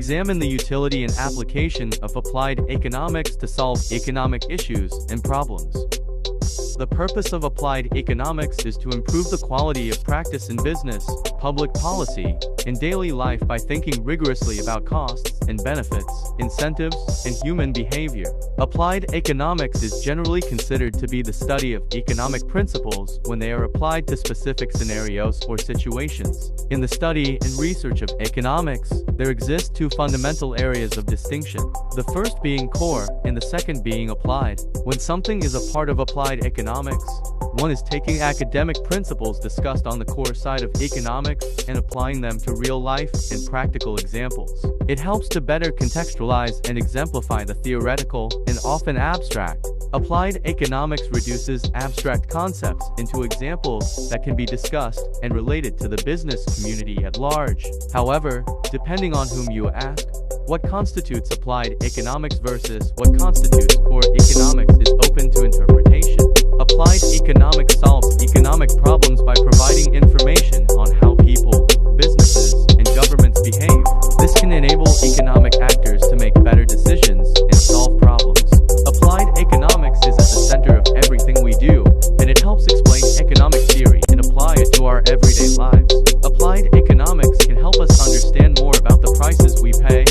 examine the utility and application of applied economics to solve economic issues and problems. The purpose of applied economics is to improve the quality of practice in business, public policy, and daily life by thinking rigorously about costs and benefits, incentives, and human behavior. Applied economics is generally considered to be the study of economic principles when they are applied to specific scenarios or situations. In the study and research of economics, there exist two fundamental areas of distinction, the first being core and the second being applied. When something is a part of applied economics, one is taking academic principles discussed on the core side of economics and applying them to real life and practical examples. It helps to better contextualize and exemplify the theoretical and often abstract. Applied economics reduces abstract concepts into examples that can be discussed and related to the business community at large. However, depending on whom you ask, what constitutes applied economics versus what constitutes core economics is open to interpretation. Applied economics solves economic problems by providing information on how people, businesses, and governments behave. This can enable economic actors to make better decisions and solve problems. Applied economics is at the center of everything we do, and it helps explain economic theory and apply it to our everyday lives. Applied economics can help us understand more about the prices we pay,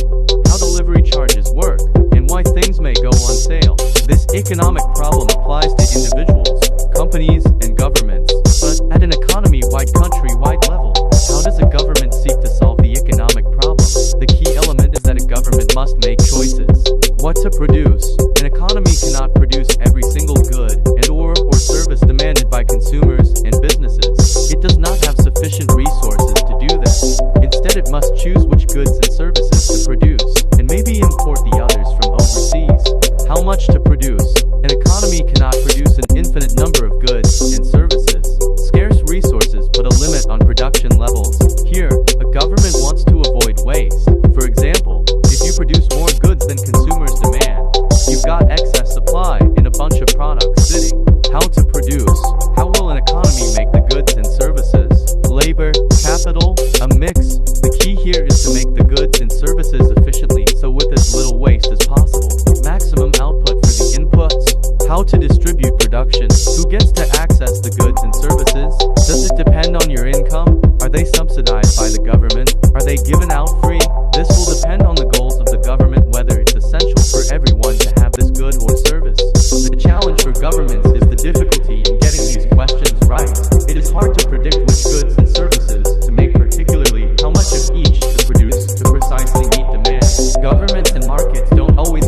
how delivery charges work, and why things may go on sale. This economic problem applies to individuals, companies, and governments, but at an economy-wide, country-wide level, how does a government seek to solve the economic problem? The key element is that a government must make choices. What to produce? An economy cannot produce every single good and/or service demanded by consumers and businesses. It does not have sufficient resources to do this. Instead, it must choose which goods and services to produce, and maybe import the others from overseas. How much to produce? An economy cannot produce an infinite number of goods and services. Scarce resources put a limit on production levels. Here, a government wants to avoid waste. For example, if you produce more goods than consumers demand, you've got excess supply and a bunch of products sitting. How to produce? How will an economy make the goods and services? Labor, capital, a mix. The key here is to make the goods and services efficiently, so with as little waste as possible. Maximum output for the inputs. How to distribute production? Who gets to access the goods and services? Does it depend on your income? Are they subsidized by the government? Are they given out free? This will depend on the goals of the government, whether it's essential for everyone to have this good or service. The challenge for governments is the difficulty in getting these questions right. It is hard to predict which goods and services to make, particularly how much of each to produce to precisely meet demand. Governments and markets don't always